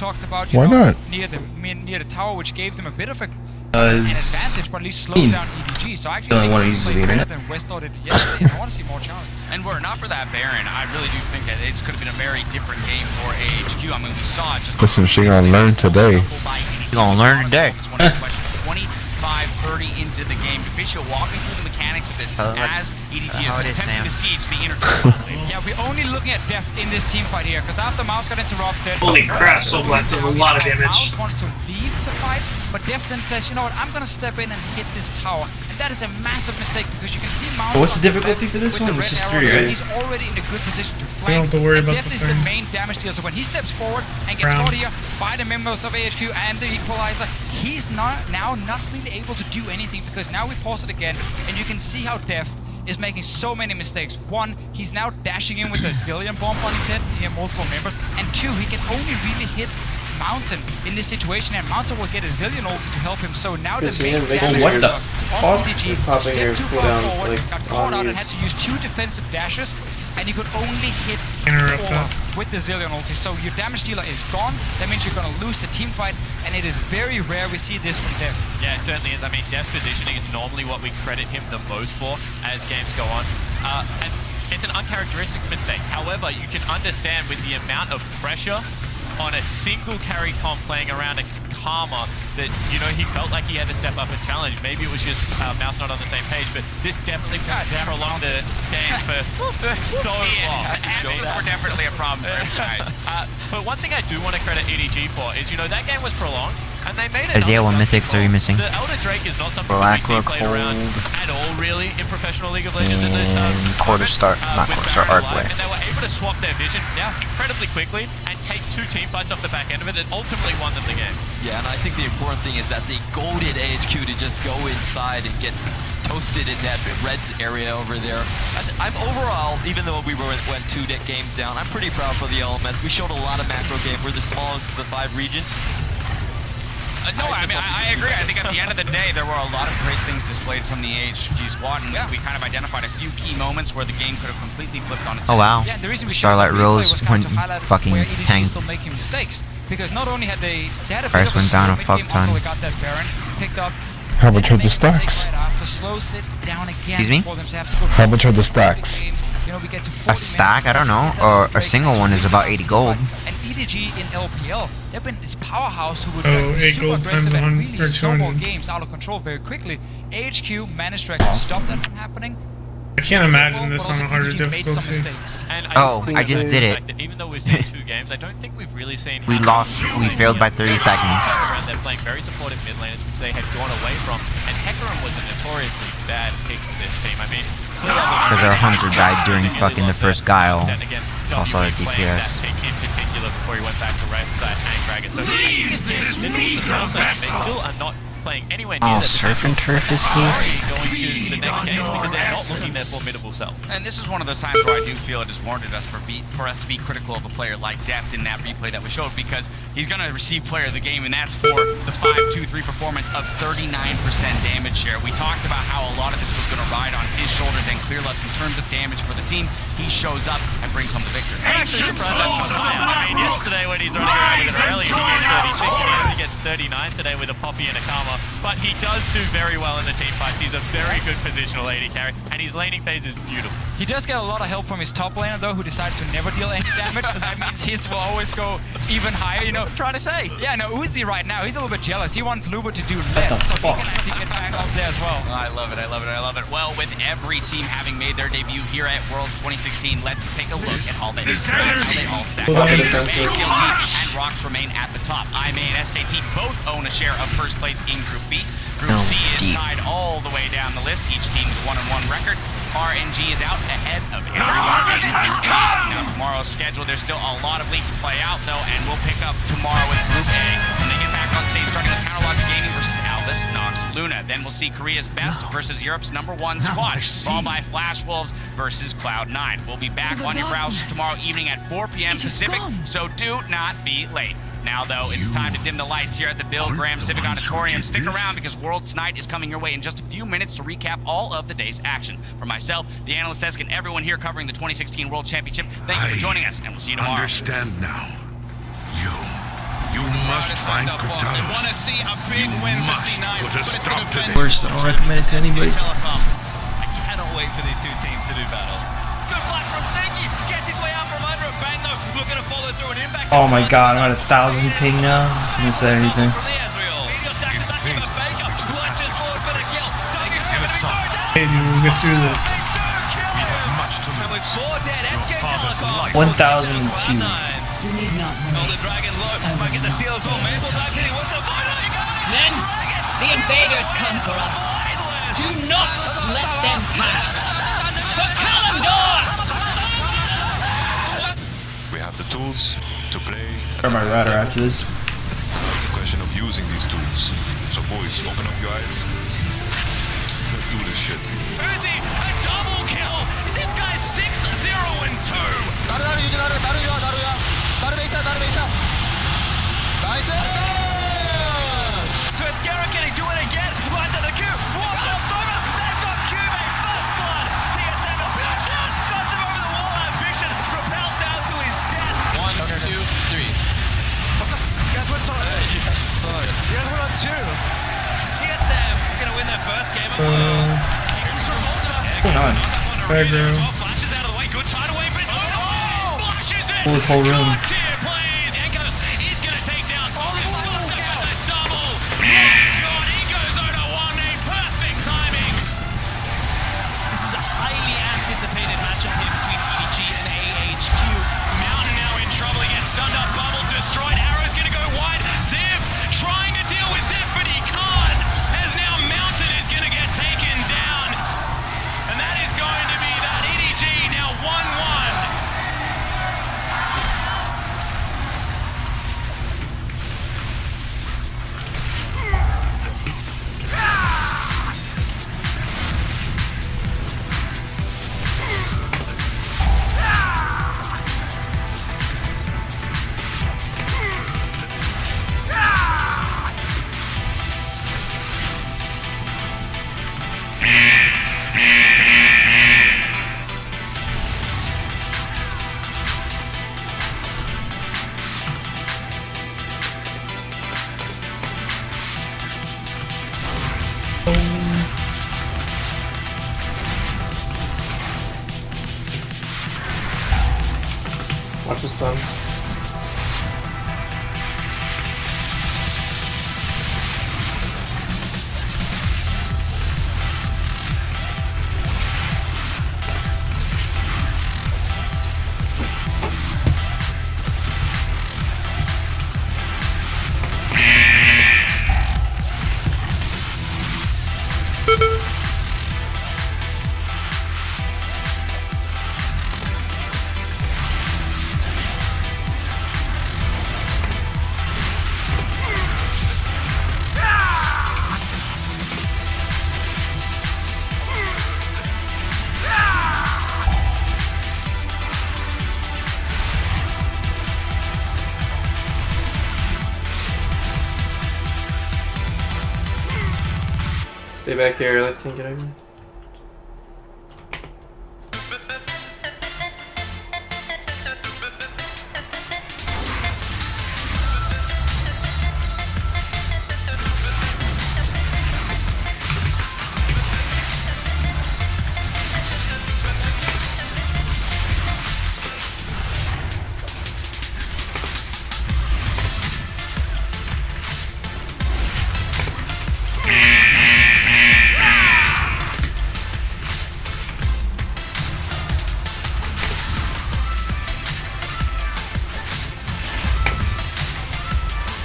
talked about, why not? near the tower, which gave them a bit of an advantage, but at least slowed down EDG. So I actually think they played better than West thought it yesterday, and I want to see more challenge. And were it not for that Baron, I really do think that it could have been a very different game for AHQ. I mean, we saw it just... Listen, she gonna learn today. She's gonna learn today. 25-30 into the game. Official walking through the mechanics of this as EDG is attempting to siege the inner Yeah, we're only looking at depth in this team fight here, because after Mouse got interrupted... Holy crap, Soul Blast does a lot of damage. Mouse wants to leave the fight, but Def then says, you know what, I'm gonna step in and hit this tower. And that is a massive mistake, because you can see Mouse... What's the difficulty for this one? It's just 3, right? He's already in a good position to flank. You don't have to worry about Def is the main damage dealer, so when he steps forward and gets caught here by the members of AHQ and the Equalizer, he's not really able to do anything, because now we pause it again, and you can see how Def is making so many mistakes. One, he's now dashing in with a Zillion bomb on his head, he has multiple members, and two, he can only really hit Mountain in this situation, and Mountain will get a Zillion ulti to help him, so now the main damage what the of EDG stepped too far forward, got caught out and had to use 2 defensive dashes, and you could only hit 4 with the Zillion ulti. So your damage dealer is gone. That means you're going to lose the team fight, and it is very rare we see this from Def. Yeah, it certainly is. I mean, Def's positioning is normally what we credit him the most for as games go on. And it's an uncharacteristic mistake. However, you can understand with the amount of pressure on a single carry comp playing around a Karma that, you know, he felt like he had to step up and challenge. Maybe it was just Mouse not on the same page, but this definitely prolonged the game for so long. Answers were definitely a problem for him tonight. But one thing I do want to credit EDG for is, you know, that game was prolonged, and they made it. Isaiah, what mythics are you missing? The Elder Drake is not something we see played around at all, really, in professional League of Legends in this quarter start, not quarter start, arc way. And they were able to swap their vision incredibly quickly and take 2 team fights off the back end of it and ultimately won them the game. Yeah, and I think the important thing is that they goaded AHQ to just go inside and get toasted in that red area over there. I'm overall, even though we went 2 games down, I'm pretty proud for the LMS. We showed a lot of macro game. We're the smallest of the 5 regions. No, I mean, I agree. I think at the end of the day, there were a lot of great things displayed from the AHG squad, and we kind of identified a few key moments where the game could have completely flipped on its head. Oh wow. Yeah, the reason we Starlight Rose went fucking tanked. Still making mistakes, because not only had they had a Price went down a fuck ton. also they got that Baron picked up. How much are the stacks? Slow sit down again. Excuse me? How much are the stacks? You know, we get to A stack? I don't know. Or a single one is about 80 gold. And EDG in LPL, they've been this powerhouse who would be 8 super gold aggressive times and 100 really or snowball 200. games out of control very quickly. AHQ managed to actually stop that from happening. I can't imagine this on a harder made some difficulty. mistakes. And I just did it. Even though we've seen 2 games, I don't think we've really seen... We lost. We failed by 30 seconds. They're playing very supportive mid laners, which they had gone away from. And Hecarim was a notoriously bad pick for this team. I mean... Because our hunter died during fucking the first Guile. Also our DPS. In particular, before he went back to right side and Dragon. So I think this team is also, they still are not playing anywhere near Oh, Surf and Turf is haste. going to the next game because they're not looking their formidable self. And this is one of those times where I do feel it is warranted us for us to be critical of a player like Deft in that replay that we showed, because he's going to receive player of the game, and that's for the 5-2-3 performance of 39% damage share. We talked about how a lot of this was going to ride on his shoulders and Clearlup's in terms of damage for the team. He shows up and brings home the victory. I'm actually surprised that's not higher. I mean, yesterday when he's running around with an early, he gets 36, he gets 39 today with a Poppy and a Karma. But he does do very well in the team fights. He's a very good positional AD carry, and his laning phase is beautiful. He does get a lot of help from his top laner, though, who decided to never deal any damage. That means his will always go even higher, you know. I'm trying to say. Yeah, no, Uzi right now, he's a little bit jealous. He wants Luba to do less, so he can actually get back up there as well. I love it, I love it, I love it. Well, with every team having made their debut here at Worlds 2016, let's take a look at how they all stack up. CLG and Rocks remain at the top. IMA and SKT both own a share of first place in Group B. Group C is tied all the way down the list, each team with 1-1 record. RNG is out ahead of everyone. Now tomorrow's schedule, there's still a lot of league to play out though, and we'll pick up tomorrow with Group A when they get back on stage, starting with Counterlogic Gaming versus Albus, Nox, Luna. Then we'll see Korea's Best versus Europe's #1 squad, followed by Flash Wolves versus Cloud9. We'll be back on your browsers tomorrow evening at 4 p.m. Pacific, so do not be late. Now, though, it's time to dim the lights here at the Bill Graham Civic Auditorium. Stick around because Worlds Tonight is coming your way in just a few minutes to recap all of the day's action. For myself, the analyst desk, and everyone here covering the 2016 World Championship, thank you for joining us, and we'll see you tomorrow. Understand now. You must find Kudos. They want to see a big win for C9. Put a stop to this. Worst, I don't recommend it to anybody. I cannot wait for these two teams to do battle. Good flash from Senki. Gets his way out from under it. Bang though. Looking to follow through an impact. Oh my god, I'm at 1,000 ping now. I didn't say anything. Hey, we'll get through this. 1,002. You need not Men, the invaders come for us. Do not let them pass. The Kalimdor! We have the tools to play. Or my router after this. Now it's a question of using these tools. So boys, open up your eyes. Let's do this shit. Uzi, a double kill. This guy's 6-0-2. So it's Garrett getting do it again. Right to the queue. Walk off over. They've got Cube. First blood. TSM action. Starts him over the wall. Ambition propels down to his death. 1, 2, 3. Guess what's on? Yes, son. The other one on 2. TSM is going to win their first game of the world. What's going on? Bedroom. Flashes out of the way. Good tidal wave. But flashes it. Pull this whole room. Tier plays. Yankos is going to take down Tommy. Look at the double. Oh God, he goes over 1-8. Perfect timing. This is a highly anticipated matchup here between EDG and AHQ. Mountain now in trouble. He gets stunned up. Bubble destroyed. Arrow's going to go wide. Ziv trying to deal with Diff, but he can't. As now Mountain is going to get taken down. And that is going to be that EDG now 1-1. Watch the stun. Stay back here, let King get over.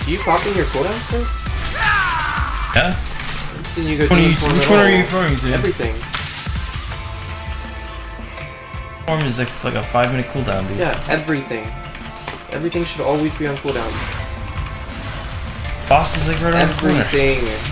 Do you pop in your cooldowns, Chris? Yeah. So you go Which one are you referring to? Everything. Form is like a 5-minute cooldown, dude. Yeah, everything. Everything should always be on cooldown. Boss is like right around the corner. Everything.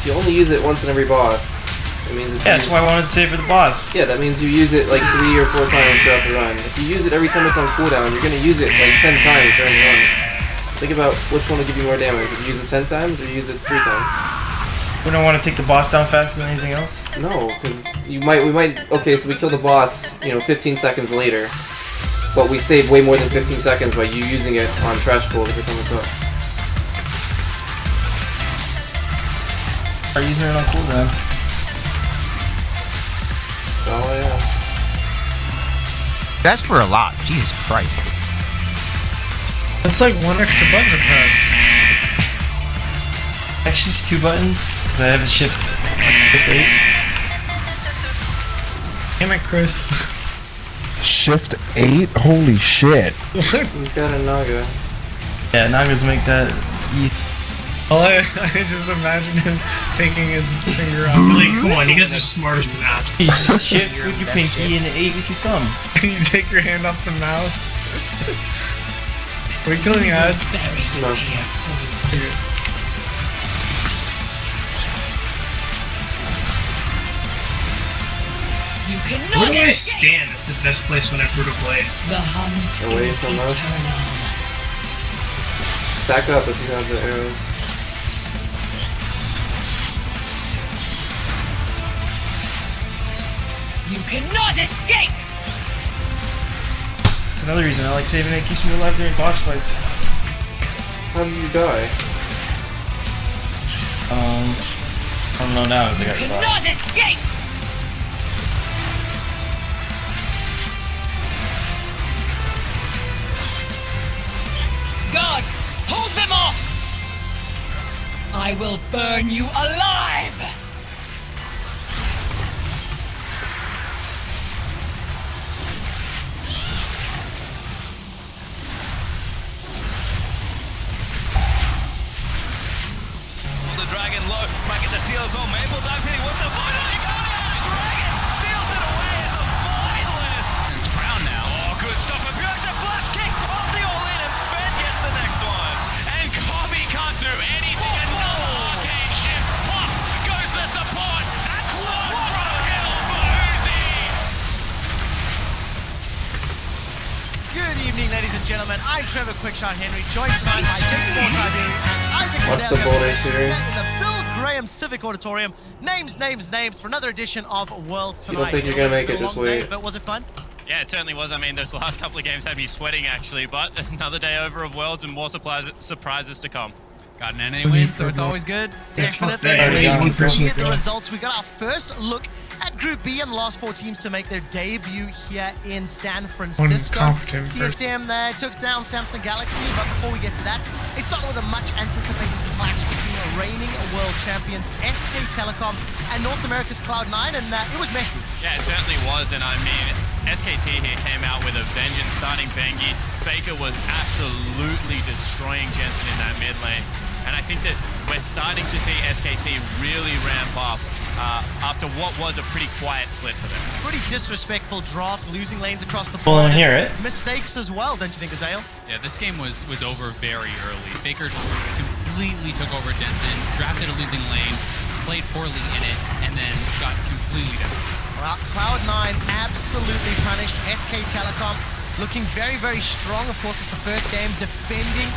You only use it once in every boss. It means it's Yeah, that's why I wanted to save for the boss. Yeah, that means you use it like 3 or 4 times throughout the run. If you use it every time it's on cooldown, you're gonna use it like 10 times during the run. Think about which one will give you more damage. If you use it 10 times or you use it 3 times. We don't want to take the boss down faster than anything else? No, because we might, okay, so we kill the boss, 15 seconds later. But we save way more than 15 seconds by you using it on trash pool every time it's up. Are using it on cooldown. Oh yeah. That's for a lot. Jesus Christ. That's like 1 extra button to press. Actually, it's 2 buttons because I have a shift 8. Damn it, Chris. Shift 8? Holy shit. He's got a Naga. Yeah, Nagas make that easy. I just imagine him taking his finger out. Like, come on, you guys are smart as math. You just shift with your pinky and 8 with your thumb. You take your hand off the mouse. Are we killing ads? No. Where do I stand? That's the best place whenever to play. The hunt Away is from us. eternal. Stack up if you have the arrows. You cannot escape! That's another reason I like saving it. Keeps me alive during boss fights. How did you die? I don't know now. I got Cannot escape! Guards, hold them off! I will burn you alive! The dragon low, back at the steel zone. Maple dives in, he wants to fight it. He got it! Dragon steals it away as a violent. It's Crown now. Oh, good stuff. A beautiful flash kick off the all-in, and Sven gets the next one. And Kobe can't do anything. Another arcane shift. Pop goes the support. That's one from Hill for Uzi. Good evening, ladies and gentlemen. I'm Trevor Quickshot Henry, joined tonight by Jake Sport ID and Isaac What's the Boulder series? in the Bill Graham Civic Auditorium. Names for another edition of Worlds Tonight. You don't think you're gonna make it, just wait. But was it fun? Yeah, it certainly was. I mean, those last couple of games had me sweating, actually, but another day over of Worlds and more surprises to come. Got an NA win, so it's always good. Definitely. Yeah, You can see yeah. it, the results. We got our first look at Group B and the last 4 teams to make their debut here in San Francisco. Unconfident, TSM there took down Samsung Galaxy, but before we get to that, it started with a much anticipated clash between the reigning world champions SK Telecom and North America's Cloud9, and it was messy. Yeah, it certainly was, and I mean, SKT here came out with a vengeance, starting Bengi. Faker was absolutely destroying Jensen in that mid lane. And I think that we're starting to see SKT really ramp up after what was a pretty quiet split for them. Pretty disrespectful draft, losing lanes across the Well, board. and hear it. Mistakes as well, don't you think, Azael? Yeah, this game was over very early. Faker just completely took over Jensen, drafted a losing lane, played poorly in it, and then got completely decimated. Well, Cloud9 absolutely punished. SK Telecom looking very, very strong. Of course, it's the first game defending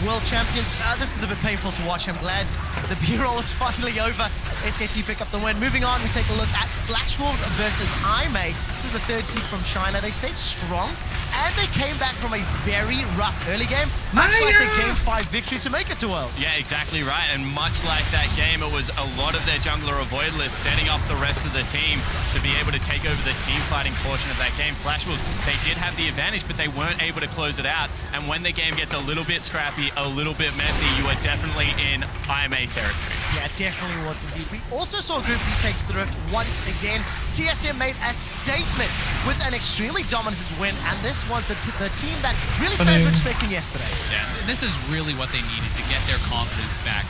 world champions. This is a bit painful to watch. I'm glad the B-roll is finally over. SKT pick up the win. Moving on, we take a look at Flash Wolves versus IMA. This is the 3rd seed from China. They stayed strong, and they came back from a very rough early game, much like their Game 5 victory to make it to World. Yeah, exactly right. And much like that game, it was a lot of their jungler avoidless setting up the rest of the team to be able to take over the team fighting portion of that game. Flash Wolves, they did have the advantage, but they weren't able to close it out. And when the game gets a little bit scrappy, a little bit messy, you are definitely in IMA territory. Yeah, definitely was indeed. We also saw Group D takes the rift once again. TSM made a statement with an extremely dominant win, and this was the team that really fans were expecting yesterday. Yeah, this is really what they needed to get their confidence back.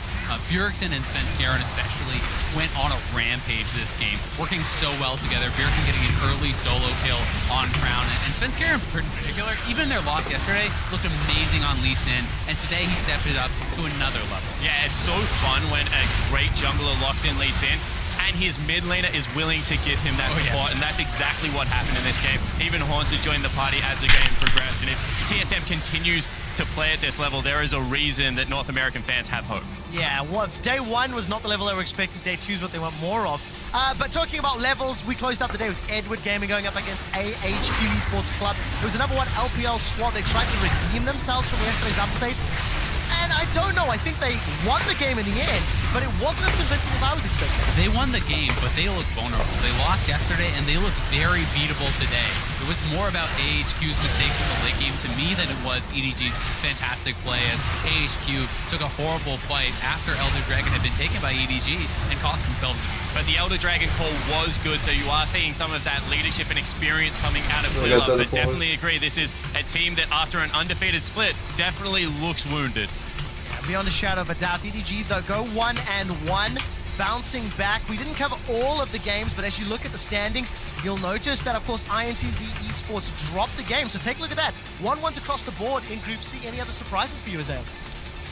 Bjergsen and Svenskeren especially went on a rampage this game, working so well together. Bjergsen getting an early solo kill on Crown, and Svenskeren in particular, even their loss yesterday, looked amazing on Lee Sin, and today he stepped it up to another level. Yeah, it's so fun when a great jungler locks in Lee Sin, and his mid laner is willing to give him that support, and that's exactly what happened in this game. Even Haunter joined the party as the game progressed, and if TSM continues to play at this level, there is a reason that North American fans have hope. Yeah, well, day 1 was not the level they were expecting. Day 2 is what they want more of. But talking about levels, we closed out the day with Edward Gaming going up against AHQ Esports Club. It was the #1 LPL squad. They tried to redeem themselves from yesterday's upset. And I don't know, I think they won the game in the end, but it wasn't as convincing as I was expecting. They won the game, but they looked vulnerable. They lost yesterday, and they looked very beatable today. It was more about AHQ's mistakes in the late game to me than it was EDG's fantastic play, as AHQ took a horrible fight after Elder Dragon had been taken by EDG and cost themselves a game. But the Elder Dragon call was good, so you are seeing some of that leadership and experience coming out of Clearlove, but definitely agree, this is a team that after an undefeated split definitely looks wounded. Beyond a shadow of a doubt, EDG though go 1-1, bouncing back. We didn't cover all of the games, but as you look at the standings, you'll notice that of course INTZ Esports dropped the game. So take a look at that. 1-1s across the board in Group C. Any other surprises for you, Azale?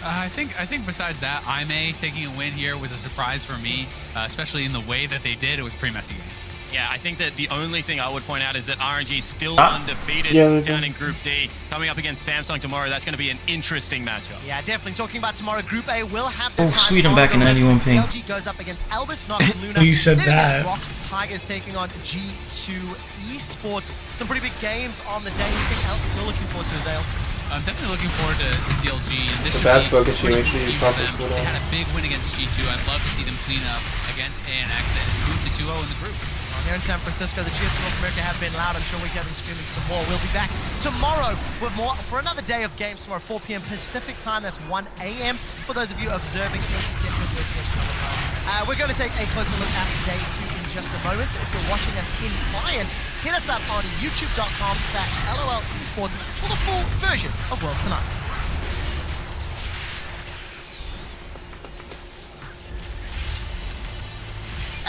I think besides that, IMA taking a win here was a surprise for me, especially in the way that they did. It was a pretty messy game. Yeah, I think that the only thing I would point out is that RNG is still undefeated down in Group D. Coming up against Samsung tomorrow, that's going to be an interesting matchup. Yeah, definitely. Talking about tomorrow, Group A will have the time. Sweet, I'm back in 91 ping. CLG goes up against Elvis, Nox, and Luna. Oh, you said that. Rocks Tigers taking on G2 Esports. Some pretty big games on the day. Anything else that you're looking forward to, Azale? I'm definitely looking forward to CLG. And this should bad be focus pretty you easy actually for them. talked They had a big win against G2. I'd love to see them clean up against ANX and move to 2-0 in the groups. Here in San Francisco, the cheers from North America have been loud. I'm sure we can have them screaming some more. We'll be back tomorrow with more for another day of games tomorrow, 4 p.m. Pacific time. That's 1 a.m. for those of you observing into Central European summertime. We're going to take a closer look at day 2 in just a moment. So if you're watching us in client, hit us up on youtube.com/LOL Esports for the full version of Worlds Tonight.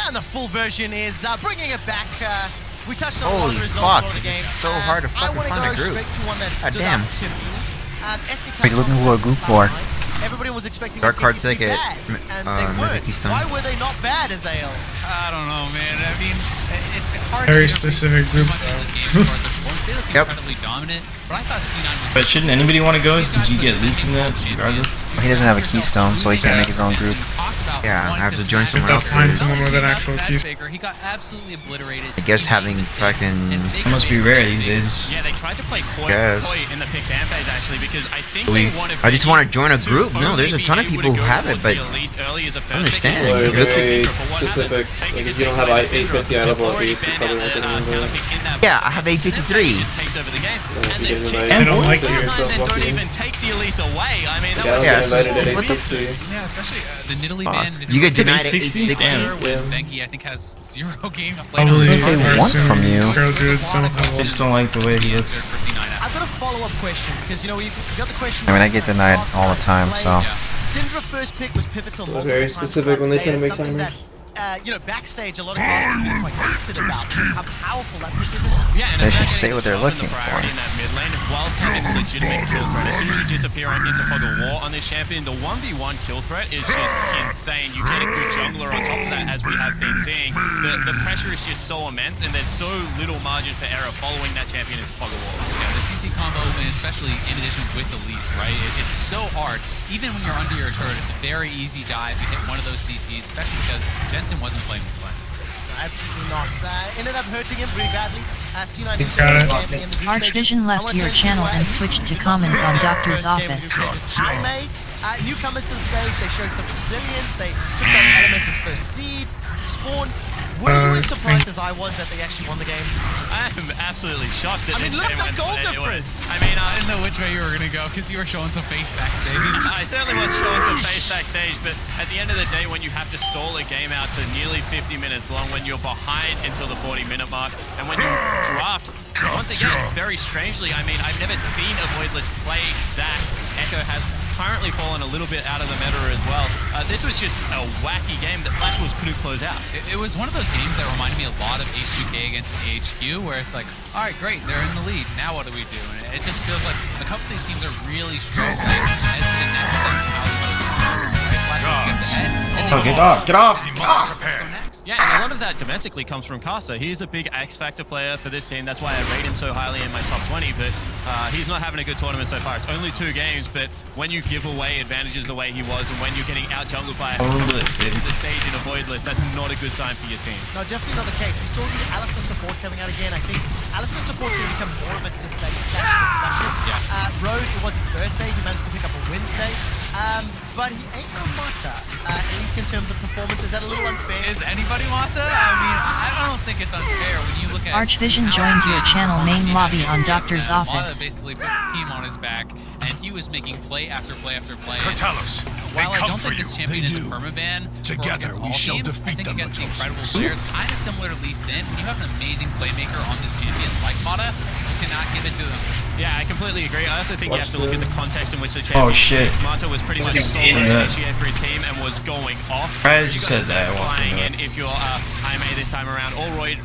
And the full version is bringing it back. We touched on all the results of the game. So hard to fucking find a I want to go group. straight to one that stood damn. out to me. What are you looking for a group for? Everybody was expecting Dark card SKT to be ticket. bad, and they weren't. Why were they not bad, Azale? I don't know, man. I mean, it's hard Very to specific too group. much in this game as far as their performance. They look incredibly dominant, but I thought C9 was... But shouldn't anybody want to go? Did you get leaked from that regardless? He doesn't have a keystone, so he can't make his own group. Yeah, I have to join someone else. Find someone with an actual keystone. He got absolutely obliterated. I guess having fucking... It must be rare these days. Yeah, they tried to play Koi in the pick fan phase actually, because I think I just want to join a group. No, there's a ton of people who have it, but I understand. Or very specific. Like if you don't have 850 I level at least, you probably won't get into it. Yeah, I have 853. They don't like you. Don't even take the Elise away. I mean, that was Yeah, especially the Nidalee man. You get denied at 860? When Benki, I think, has 0 games played Probably on they want from you. I just don't like the way he looks. I've got a follow-up question because you know we've got the question. I mean, I get denied all the time, so. Syndra first pick was pivotal. Very specific when they try to make timers. You know, backstage, a lot of classes have been quite heated about how powerful that pick is. They should say what they're looking for. In that mid lane, whilst having legitimate kill threat, as soon as you disappear into Fog of War on this champion, the 1v1 kill threat is just insane. You get a good jungler on top of that, as we have been seeing. The pressure is just so immense, and there's so little margin for error following that champion into Fog of War. Yeah, the CC combo, and especially in addition with the Elise, right? It's so hard. Even when you're under your turret, it's a very easy dive to hit one of those CCs, especially because Jensen wasn't playing with Cleanse. No, absolutely not. Ended up hurting him pretty badly. C9 Archvision left your channel and switched to comments on Doctor's Office. Newcomers to the stage, they showed some resilience, they took down LMS's first seed, Spawn. Were you as surprised as I was that they actually won the game? I am absolutely shocked that I mean, look at the goal difference! I mean, I didn't know which way you were going to go because you were showing some faith backstage. I certainly was showing some faith backstage, but at the end of the day, when you have to stall a game out to nearly 50 minutes long, when you're behind until the 40-minute mark, and when you draft, once again, very strangely, I mean, I've never seen a Voidless play Zac. Echo has currently fallen a little bit out of the meta as well. This was just a wacky game that Flash Wolves couldn't close out. It was one of those games that reminded me a lot of H2K against AHQ, where it's like, all right, great, they're in the lead. Now what do we do? And it just feels like a couple of these teams are really struggling as to the next step of how they're going to do it. Flash Wolves gets ahead, and they Get off! Get off! Let's go next. Yeah, and a lot of that domestically comes from Casa. He's a big X-Factor player for this team. That's why I rate him so highly in my top 20, but he's not having a good tournament so far. It's only 2 games, but when you give away advantages the way he was, and when you're getting out-jungled by the stage in a Voidless, that's not a good sign for your team. No, definitely not the case. We saw the Alistar support coming out again. I think Alistar support's going to become more of a debate / discussion. Yeah. Road, it was his birthday. He managed to pick up a win today. But he ain't no Mata, at least in terms of performance. Is that a little unfair? Is anybody Mata? I mean, I don't think it's unfair when you look at... Archvision joined your channel main lobby on Doctor's Office. Mata basically put the team on his back, and he was making play after play after play. While I don't think this champion is a permaban against all teams, I think against the incredible players, kind of similar to Lee Sin, when you have an amazing playmaker on this champion like Mata, you cannot give it to them. Yeah, I completely agree. I also think you have to look at the context in which the champion... Oh shit. Mata was pretty much solo initiate for his team and was going off. Right as you said that, I walked flying into in. If you're IMA this time around, all Road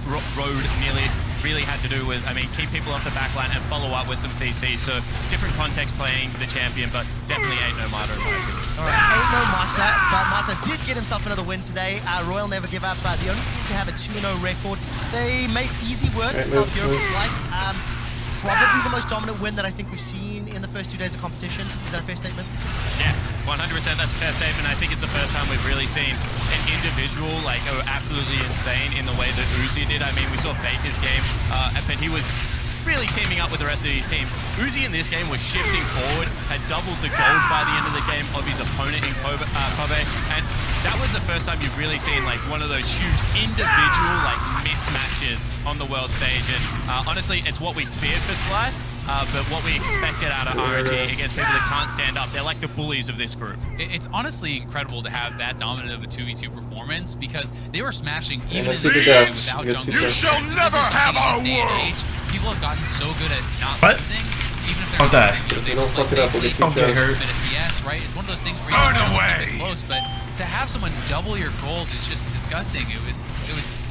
really had to do was, I mean, keep people off the back line and follow up with some CC. So different context playing the champion, but definitely ain't no Mata in my opinion. Alright, ain't no Mata, but Mata did get himself another win today. Royal never give up. The only team to have a 2-0 record. They make easy work of Europe Splice. Probably the most dominant win that I think we've seen in the first 2 days of competition. Is that a fair statement? Yeah, 100% that's a fair statement. I think it's the first time we've really seen an individual like go absolutely insane in the way that Uzi did. I mean, we saw Faker's game, but he was really teaming up with the rest of his team. Uzi in this game was shifting forward, had doubled the gold by the end of the game of his opponent in Kobe, and that was the first time you've really seen like one of those huge individual like mismatches on the world stage. And honestly, it's what we feared for Splice, but what we expected out of RNG against people that can't stand up. They're like the bullies of this group. It's honestly incredible to have that dominant of a 2v2 performance because they were smashing even in the game without jungle. You shall never have a world! People have gotten so good at not losing, even if Don't die. they Don't fuck it up, we'll get Don't get hurt. a CS, right? It's one of those things where you don't get close, but to have someone double your gold is just disgusting. It was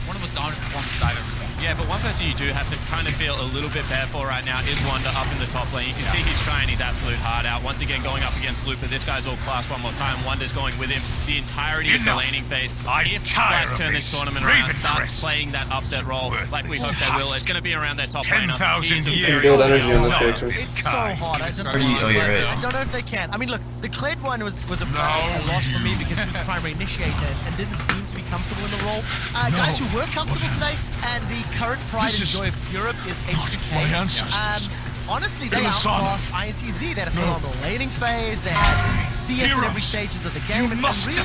one of the most dominant performances I've ever seen. Yeah, but one person you do have to kind of feel a little bit bad for right now is Wanda up in the top lane. You can see he's trying his absolute heart out. Once again, going up against Looper. This guy's all class one more time. Wanda's going with him the entirety of the laning phase. If Splice turn this tournament around, start playing that upset role like we hope they will, it's going to be around their top laner. Build energy on this character. It's so hard. I don't know if they can. I mean, look, the Kled one was a loss for me because he was the primary initiator and didn't seem to be comfortable in the role. Guys who were comfortable today, and the current pride and joy of Europe is H2K. Honestly, they outclassed INTZ. They had a phenomenal laning phase. They had CS in every stages of the game, and really,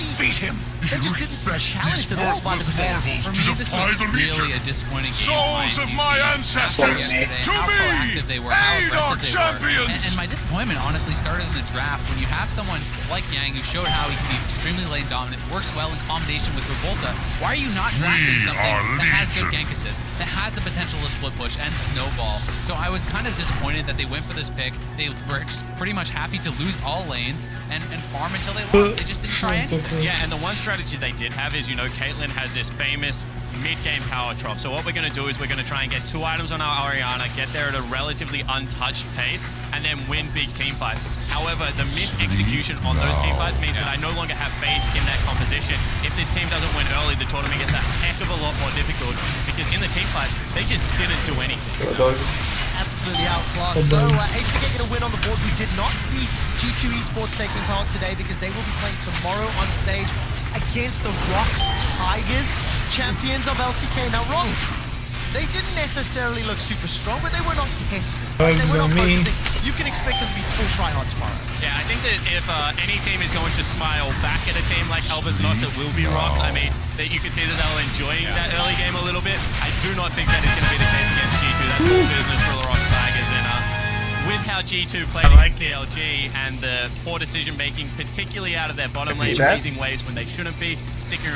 they just didn't see a challenge at all by the Brazilians. For me, this was really a disappointing game. Souls of my ancestors, to how proactive they were, how aggressive they were. And my disappointment honestly started in the draft when you have someone like Yang who showed how he can be extremely lane dominant, works well in combination with Revolta. Why are you not drafting something that has good gank assist, that has the potential to split push and snowball? So I was kind of disappointed that they went for this pick. They were just pretty much happy to lose all lanes and farm until they lost. They just didn't try anything. Yeah, and the one strategy they did have is, you know, Caitlyn has this famous mid-game power trough. So what we're going to do is we're going to try and get 2 items on our Orianna, get there at a relatively untouched pace, and then win big team fights. However, the mis-execution on those team fights means that I no longer have faith in that composition. If this team doesn't win early, the tournament gets a heck of a lot more difficult because in the team fight, they just didn't do anything. Absolutely outclassed. So H2K get a win on the board. We did not see G2 Esports taking part today because they will be playing tomorrow on stage against the Rocks Tigers, champions of LCK. Now Rocks, they didn't necessarily look super strong, but they were not tested. Right? They were not focusing. You can expect them to be full try-hard tomorrow. Yeah, I think that if any team is going to smile back at a team like Albus Nox, it will be Rocks. I mean, that you can see that they're enjoying that early game a little bit. I do not think that is going to be the case against G2. That's all business for the Rocks Tigers. And with how G2 played like CLG and the poor decision-making, particularly out of their bottom lane, losing waves when they shouldn't be, sticking